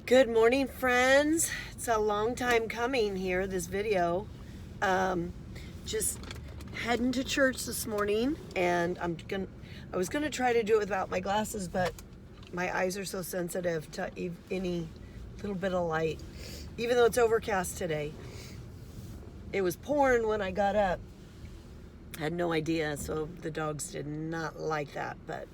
Good morning, friends. It's a long time coming here, this video. Just heading to church this morning, and I was gonna try to do it without my glasses, but my eyes are so sensitive to any little bit of light, even though it's overcast today. It was pouring when I got up. I had no idea, so the dogs did not like that, but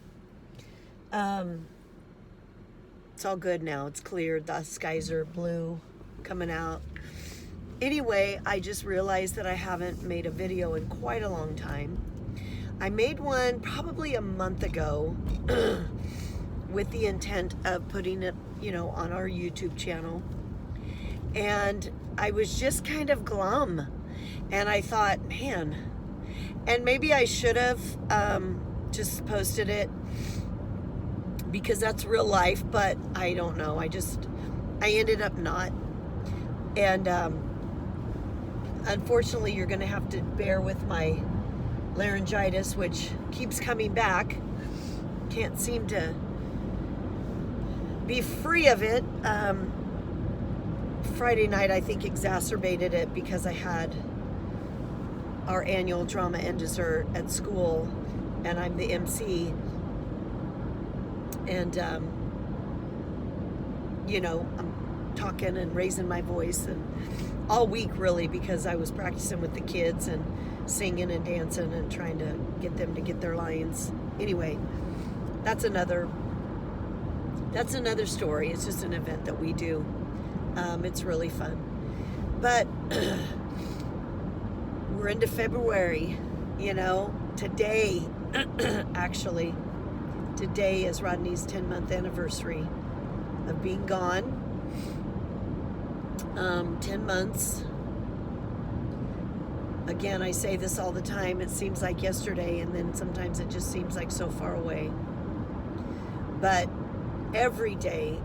it's all good now. It's clear. The skies are blue coming out. Anyway, I just realized that I haven't made a video in quite a long time. I made one probably a month ago with the intent of putting it, on our YouTube channel. And I was just kind of glum. And I thought, man, and maybe I should have just posted it because that's real life, but I don't know. I ended up not. And unfortunately, you're going to have to bear with my laryngitis, which keeps coming back. Can't seem to be free of it. Friday night, I think, exacerbated it because I had our annual drama and dessert at school, and I'm the MC. And, I'm talking and raising my voice and all week, really, because I was practicing with the kids and singing and dancing and trying to get them to get their lines. Anyway, that's another story. It's just an event that we do. It's really fun. But we're into February, today, actually. Today is Rodney's 10-month anniversary of being gone. 10 months. Again, I say this all the time. It seems like yesterday, and then sometimes it just seems like so far away. But every day,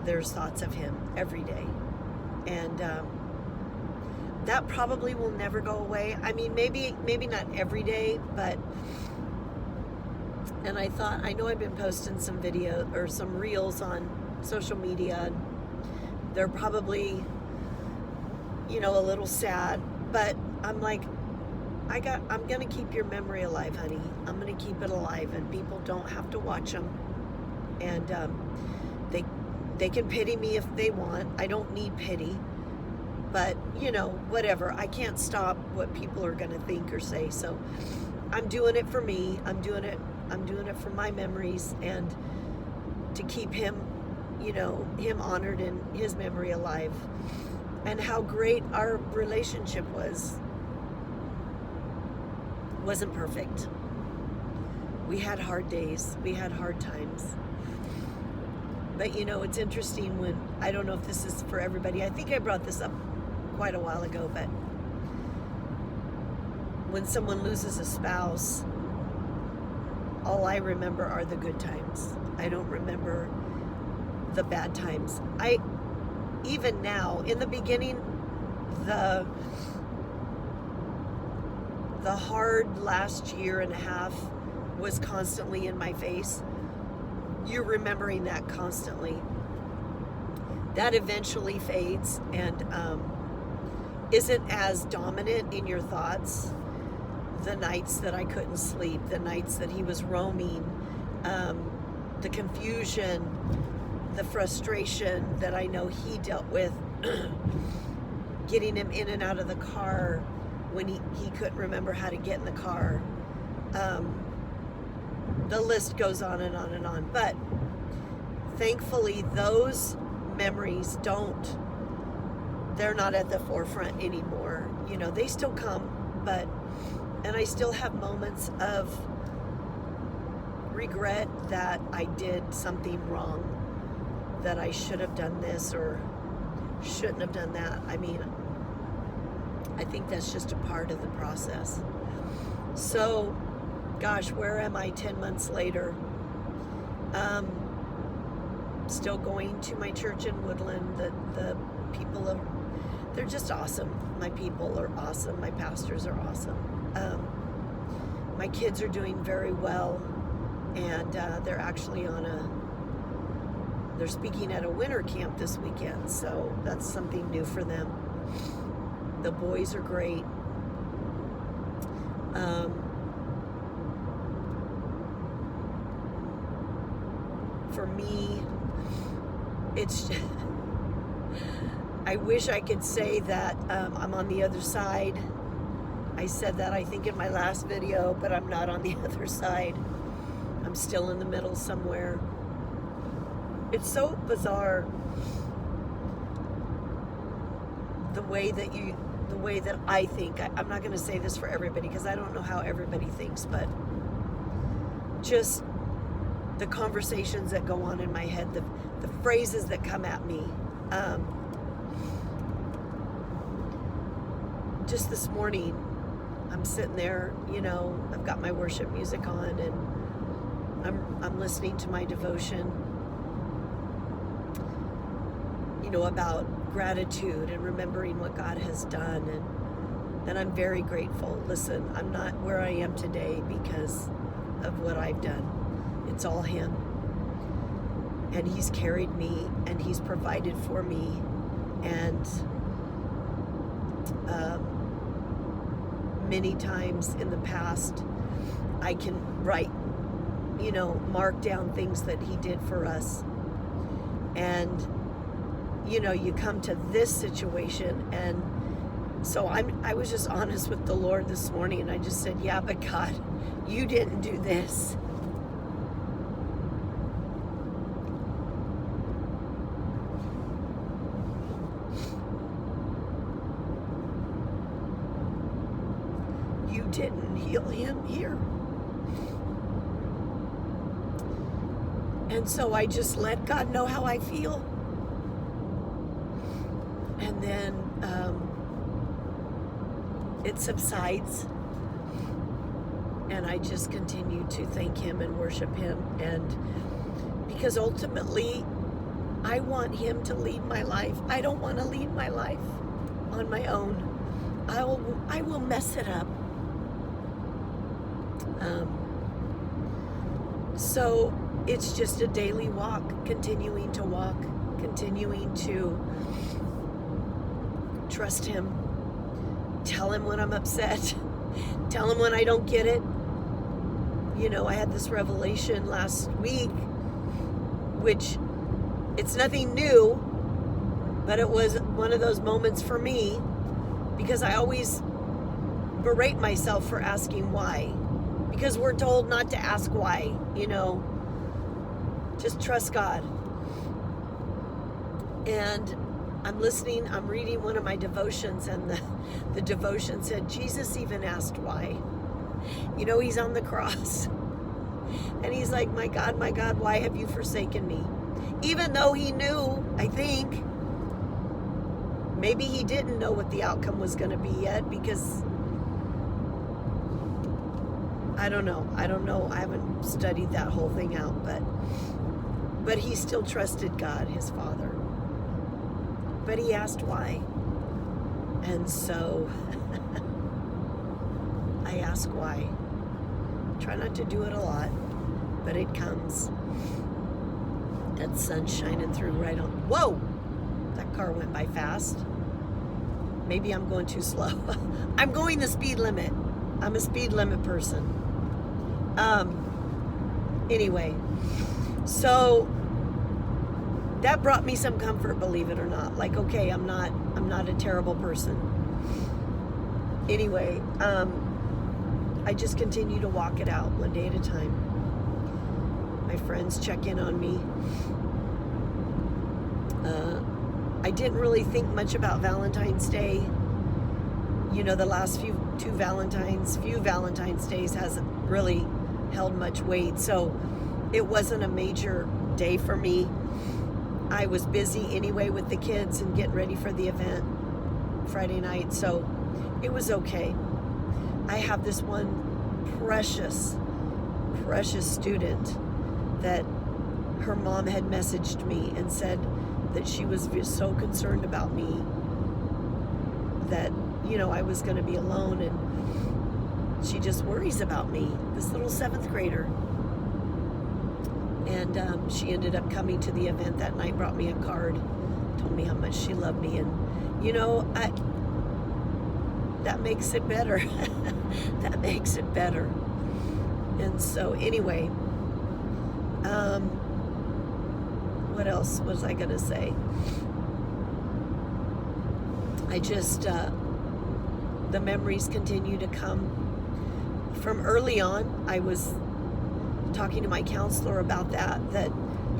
there's thoughts of him. Every day. And that probably will never go away. I mean, maybe not every day, but... And I thought, I know I've been posting some video or some reels on social media. They're probably, a little sad, but I'm like, I'm going to keep your memory alive, honey. I'm going to keep it alive, and people don't have to watch them. And they can pity me if they want. I don't need pity, but whatever. I can't stop what people are going to think or say. So I'm doing it for me. I'm doing it for my memories and to keep him, him honored and his memory alive, and how great our relationship was. Wasn't perfect. We had hard days. We had hard times. But it's interesting when, I don't know if this is for everybody. I think I brought this up quite a while ago, but when someone loses a spouse, all I remember are the good times. I don't remember the bad times. Even now, in the beginning, the hard last year and a half was constantly in my face. You're remembering that constantly. That eventually fades and isn't as dominant in your thoughts. The nights that I couldn't sleep, the nights that he was roaming, the confusion, the frustration that I know he dealt with, getting him in and out of the car when he couldn't remember how to get in the car. The list goes on and on and on. But thankfully, those memories they're not at the forefront anymore. They still come, and I still have moments of regret that I did something wrong, that I should have done this or shouldn't have done that. I mean, I think that's just a part of the process. So, gosh, where am I 10 months later? Still going to my church in Woodland. The people they're just awesome. My people are awesome. My pastors are awesome. My kids are doing very well, and they're actually on they're speaking at a winter camp this weekend, so that's something new for them. The boys are great. For me, it's I wish I could say that I'm on the other side. I said that, I think, in my last video, but I'm not on the other side. I'm still in the middle somewhere. It's so bizarre the way that I think. I'm not going to say this for everybody because I don't know how everybody thinks, but just the conversations that go on in my head, the phrases that come at me. Just this morning, I'm sitting there, I've got my worship music on, and I'm listening to my devotion, about gratitude and remembering what God has done, and I'm very grateful. Listen, I'm not where I am today because of what I've done. It's all Him, and He's carried me, and He's provided for me, and many times in the past, I can write, mark down things that He did for us. And, you come to this situation. And so I was just honest with the Lord this morning. And I just said, yeah, but God, you didn't do this. You didn't heal him here. And so I just let God know how I feel. And then it subsides. And I just continue to thank Him and worship Him. And because ultimately, I want Him to lead my life. I don't want to lead my life on my own. I will mess it up. So it's just a daily walk, continuing to walk, continuing to trust Him, tell Him when I'm upset, tell Him when I don't get it. I had this revelation last week, which it's nothing new, but it was one of those moments for me because I always berate myself for asking why. Because we're told not to ask why, just trust God. And I'm listening, I'm reading one of my devotions, and the devotion said, Jesus even asked why. He's on the cross. And He's like, my God, why have you forsaken me? Even though He knew, I think, maybe He didn't know what the outcome was going to be yet, because I don't know. I haven't studied that whole thing out, but He still trusted God, His Father. But He asked why. And so I ask why. Try not to do it a lot, but it comes. That sun's shining through right on. Whoa! That car went by fast. Maybe I'm going too slow. I'm going the speed limit. I'm a speed limit person. Anyway, so that brought me some comfort, believe it or not. Like, okay, I'm not a terrible person. Anyway, I just continue to walk it out one day at a time. My friends check in on me. I didn't really think much about Valentine's Day. The last few Valentine's Days hasn't really held much weight, so it wasn't a major day for me. I was busy anyway with the kids and getting ready for the event Friday night, so it was okay. I have this one precious student that her mom had messaged me and said that she was so concerned about me that I was going to be alone, and she just worries about me. This little 7th grader And she ended up coming to the event that night, brought me a card, told me how much she loved me. And, that makes it better. That makes it better. And so anyway, what else was I going to say? I just, the memories continue to come. From early on, I was talking to my counselor about that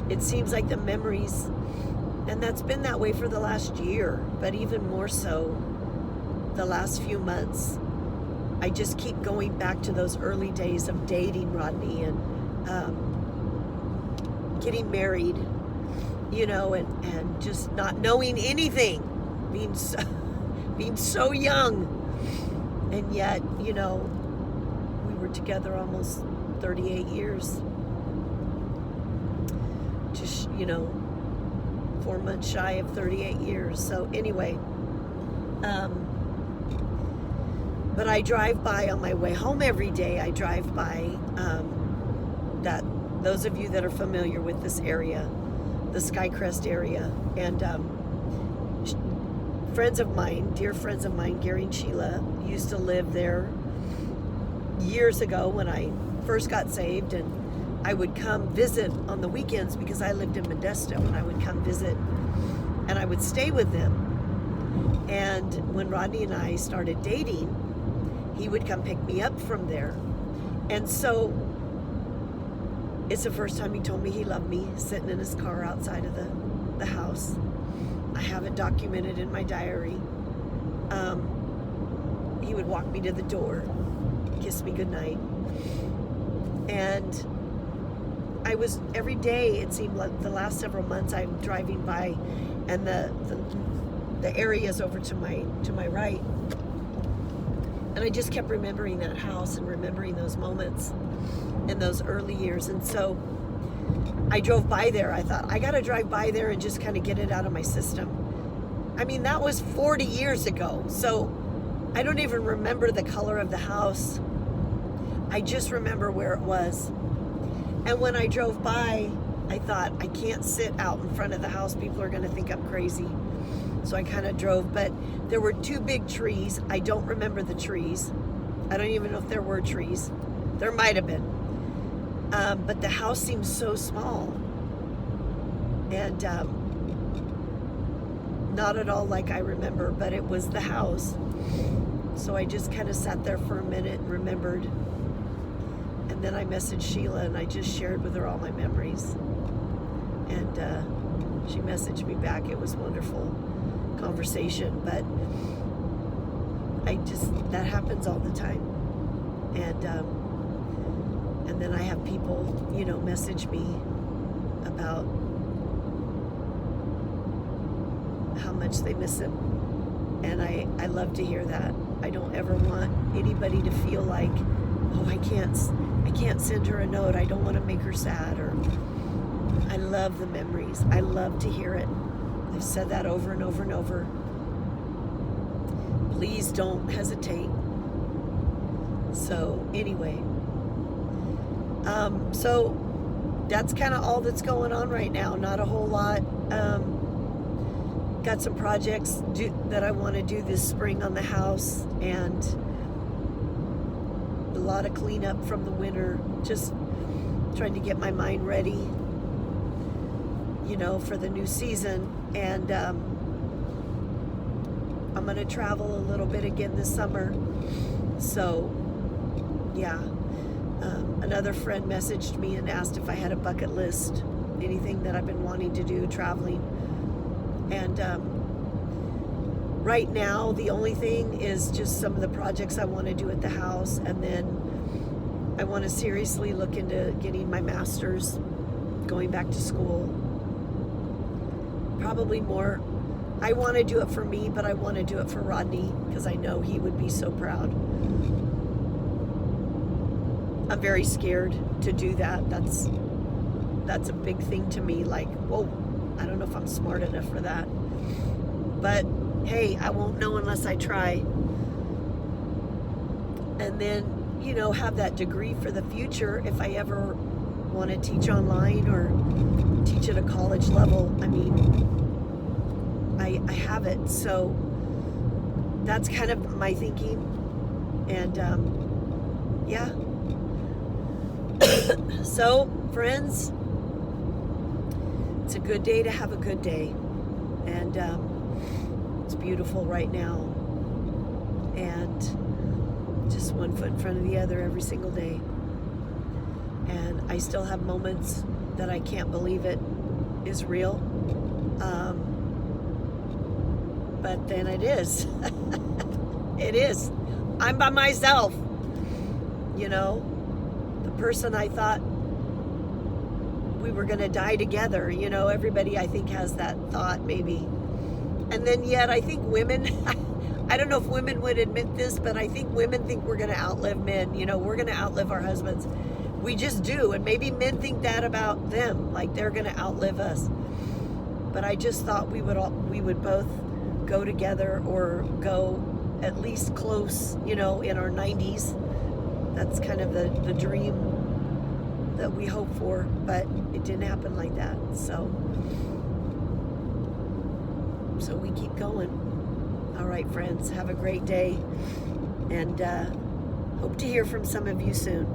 it seems like the memories, and that's been that way for the last year, but even more so the last few months, I just keep going back to those early days of dating Rodney and getting married, and just not knowing anything, being so young, and yet, we were together almost 38 years, just 4 months shy of 38 years. So anyway, but I drive by on my way home every day. I drive by those of you that are familiar with this area, the Skycrest area, and dear friends of mine, Gary and Sheila, used to live there years ago when I first got saved, and I would come visit on the weekends because I lived in Modesto, and I would come visit and I would stay with them. And when Rodney and I started dating, he would come pick me up from there. And so it's the first time he told me he loved me, sitting in his car outside of the house. I have it documented in my diary. He would walk me to the door, kiss me goodnight. And every day, it seemed like the last several months, I'm driving by, and the areas over to my right, and I just kept remembering that house and remembering those moments in those early years. And so I drove by there. I thought, I got to drive by there and just kind of get it out of my system. I mean, that was 40 years ago. So I don't even remember the color of the house. I just remember where it was. And when I drove by, I thought, I can't sit out in front of the house. People are going to think I'm crazy. So I kind of drove, but there were 2 big trees. I don't remember the trees. I don't even know if there were trees. There might have been. But the house seemed so small. And not at all like I remember, but it was the house. So I just kind of sat there for a minute and remembered. And then I messaged Sheila, and I just shared with her all my memories. And she messaged me back. It was wonderful conversation, but that happens all the time. And then I have people, message me about how much they miss him. And I love to hear that. I don't ever want anybody to feel like, oh, I can't send her a note. I don't want to make her sad. Or I love the memories. I love to hear it. I've said that over and over and over. Please don't hesitate. So anyway, so that's kind of all that's going on right now. Not a whole lot. Got some projects that I want to do this spring on the house, and a lot of cleanup from the winter. Just trying to get my mind ready, for the new season. And I'm going to travel a little bit again this summer. So, yeah. Another friend messaged me and asked if I had a bucket list, anything that I've been wanting to do traveling. And right now, the only thing is just some of the projects I want to do at the house. And then I want to seriously look into getting my master's, going back to school. Probably more. I want to do it for me, but I want to do it for Rodney because I know he would be so proud. I'm very scared to do that. That's a big thing to me. Like, whoa, I don't know if I'm smart enough for that. But hey, I won't know unless I try. And then, have that degree for the future if I ever want to teach online or teach at a college level. I mean, I have it. So that's kind of my thinking. And yeah. So, friends, it's a good day to have a good day. And it's beautiful right now. And just one foot in front of the other every single day. And I still have moments that I can't believe it is real. But then it is. It is. I'm by myself. You know, the person I thought we were going to die together. You know, everybody I think has that thought maybe. And then yet I think women, I don't know if women would admit this, but I think women think we're going to outlive men. You know, we're going to outlive our husbands. We just do. And maybe men think that about them, like they're going to outlive us. But I just thought we would both go together or go at least close, you know, in our 90s. That's kind of the dream that we hope for, but it didn't happen like that. So we keep going. All right, friends, have a great day, and hope to hear from some of you soon.